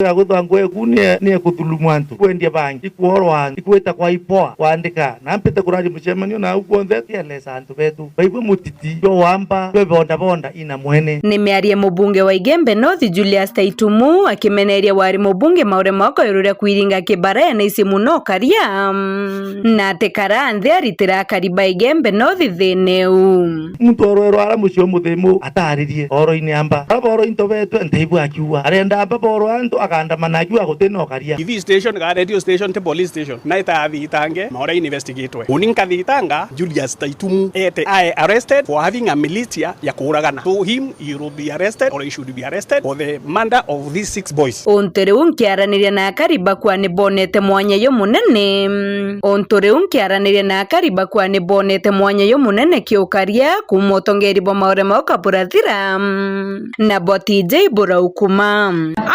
agutangwe kunie ni kuthulumu antu kwendia bangi ikuorwa ikuita kwa ipoa waandika na mpita kurari mchemanyo na ugonze tielesa antu betu baibu mutiti yo wamba bebonda bonda ina mwene. Nimearia mubunge wa Igembe North Julius Taitumu akimeneria wari mubunge maure mako yorura kwiringa kibara na isi muno karia na tekara nthi aritira kariba Igembe North theneu muntu orwero ara mucio muthimu ataririe oro ini amba aboro into betu nteibu akiwa arenda amba boro antu akandamana akiwa gutino karia TV station ga radio station te police station na itaathitange maura investigatwe uninkathitanga Julius Taitumu ete I arrested for having a militia ya kuragana, so him he will be arrested or he should be arrested for the murder of these 6 boys. Ontore unkiaraniria na kariba kwa ni bonete mwanya yo munene ontore unkiaraniria na kariba kwa ni bonete mwanya yo munene kiukaria kumotongeri bo maure mauka burathira na boti jeibura ukuma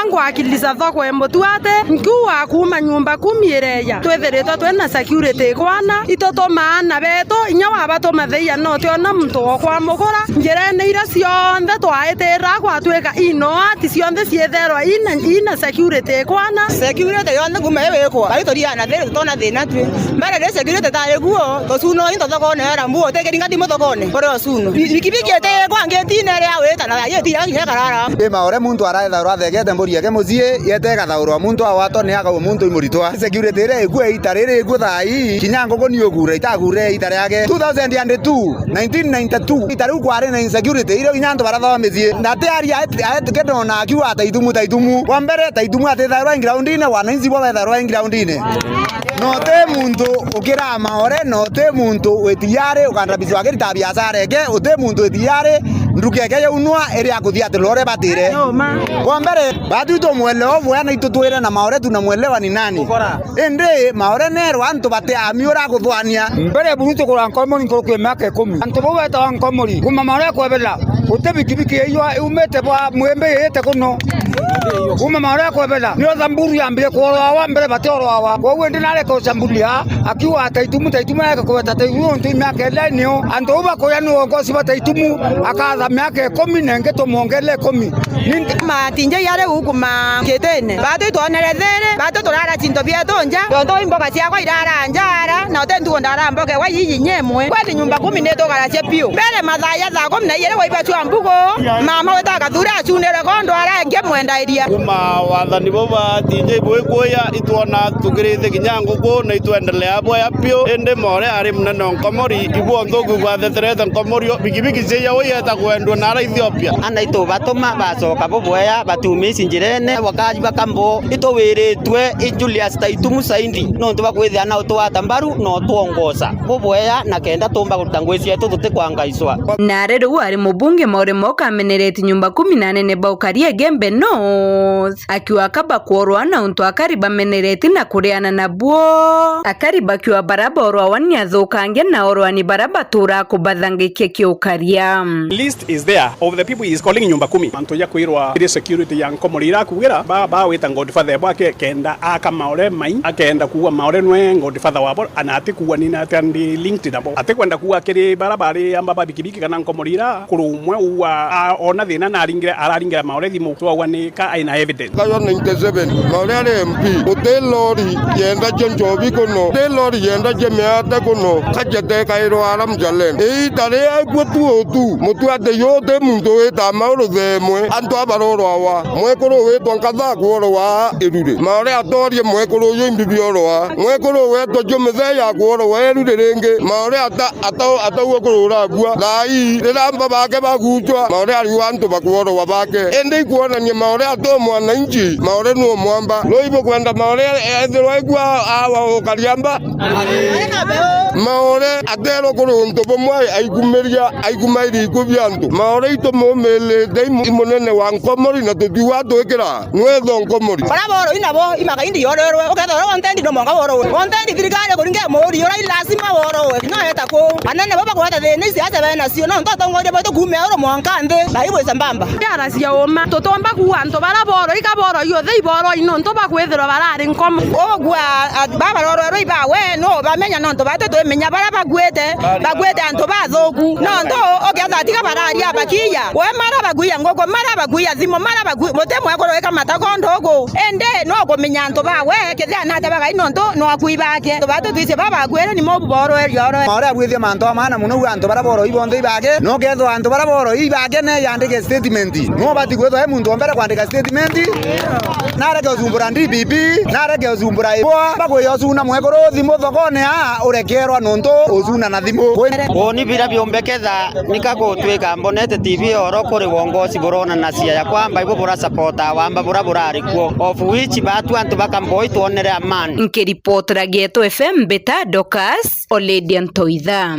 angu akiliza thoko embotuate nkuwa kuma nyumba kumiereya twetheretwo twena security kwana itoto maana beto inya wabato matheia no tiona muntu okwa mugura njirene ira cionthe twaitira gwatweka ino ati cionthe cietherwa ina security kwana security yonde kumewekwa baritoria na thero tona thina twi mbere de security tare guo to suno into thoko ne era mbuo tekeringa ndimo thoko ne ore suno bikibikete kwa ngetine ria weta na yeti ya karara maore muntu araitha thegete mburi yake mucie yete gathaurwa muntu awato ne aga muntu imuritwa security ire iguo itarire iguo thai kinyango ko niogure itagure itare yake 2002 1992 itare kware na insecurity ire inyanto baratha mithie na tiari atukendo na akiwa Taitumu kwa mbere Taitumu atethairwa ground ine wananchi bo bethairwa ground ine no te muntu ukira maore no te muntu wetiare ukandabizwa kirita biashara eke ute muntu wetiare ndukeke yaunwa eri akuthia tilore batire kwa mbere batu to mwele ovu yana itutwire na maore tuna mwelewa ni nani ende maore nero antu bate amiora kuthwania mbere buruto kura nkomori nkokwe make 10 antu bo beta nkomori kuma maore kwebela ute bikibiki iyo umete bwa mwembe yete kuno kuma maore kwebela nyo thamburu yambire korwa wa mbere bate orwa wa kwa ndi nale ko sambulia akiwa Taitumu yake ko Taitumu ntu make lenio antu ba ko yanu ko siba Taitumu akaza miaka 10 nenge to mongele 10 matinje yare ukuma ketene batu tonerethere batu torara chinto bia tonja tonto imboga cia kwa irara njara na otendu ndara mboga wa yiyi nyemwe kwani nyumba 10 neto garache pio mbere mathaya za 10 na yere waiba chwa mbugo mama wetaka thura chunere kondo ara nge mwenda iria kuma wathani bo batinje bwe kuya itwona tugirithe kinyango ko na itwendelea boya pio ende more ari mnene nkomori ibo ndogu gwa thetherete nkomori bikibiki cia oyeta kwendwa na Ethiopia anaito batoma bacoka boboya batumisi njirene wakaji bakambo itowiritwe Julius Taitumu saindi no ntubakwithia na utwata mbaru no tuongoza boboya na kenda tumba gutangwisia tututi kwangaiswa na reru ari mubunge maure moka amenereti nyumba 18 ne baukaria Igembe North akiwa kaba kuorwa na untu akariba menereti na kuriana na buo akariba kiwa baraba orwa wania thukange na orwa ni baraba tura kubathangikia kiukaria list is there of the people he is calling nyumba 10 manto ya kuirwa ile security ya nkomori ira kugira ba weta Godfather bwake kenda aka maore mai akenda kuwa maore nwe Godfather wabo anati kuwa nina atandi linked nabo atekwenda kuwa kiri barabari amba babikibiki kana nkomori ira kurumwe uwa ona thina na araringira maore thimu twa ni ka aina evidence kayo 97 maore ale MP hotelori yenda jonjobi kono hotelori yenda jemeata kono kajete kairo aram jalen tare agwetu otu mutu ate yote muntu eta mauro themwe antu abarorwa wa mwekoro wetwa nkatha kuorwa irure maore atorie mwekoro yo imbibiorwa mwekoro wetwa jometheya kuorwa irure renge maore atau kurura bua thai riramba bake bagutwa maore ari wantu bakuorwa bake ende kuonania maore ato mwananchi maore no mwamba loibo kwenda maore ethirwa igwa awa kariamba maore atero kuruntu bomwe aigumairi kubyantu maore ito momele dai imonene wa nkomori na tudiwa twekera nwetho nkomori baraboro inabo imaka indi yorerwe ukethora content no monga boro content thirikari kuringe mori lazima worowe no eta ko anene baba kwata the nisi ata bana sio no ntoto ngode boto kume oro mwankande baibo sambamba yara sia oma totomba kuanto bara boro ikaboro yo thei boro ino ntoba kwethero barari nkom ogwa baba roro iba we no bamenya no nto bato menya bara bagwete anto bathoku no nto ogiatha tiga barari abakia we mara baguya ngoko mara baguya zimo mara bagu motemo yakoro eka matako ndogo ende no komenya nto ba we kethia na tabaga ino nto no akuibake to bato twise baba gwere ni mobu boro erioro ore abwithia manto amana muno anto bara boro ibonde ibage no ketho anto bara boro ibage ne yandike statement no bati gwetho he muntu ombere kwandika statement nare ke zumbura DPP nare ke zumbura ibo bagwe zuna mwekoro thimo thogone ha urekerwa nonto uzuna na thimo oni bira biombeketha nikagotwika mbonete TV oro kuri wongozi borona na cia ya kwamba ibo bora supporta wamba bora bora arikuo of which batu antu bakamboi tuonere amani nkiripotera Geto FM beta Dokas Oledian Toitha.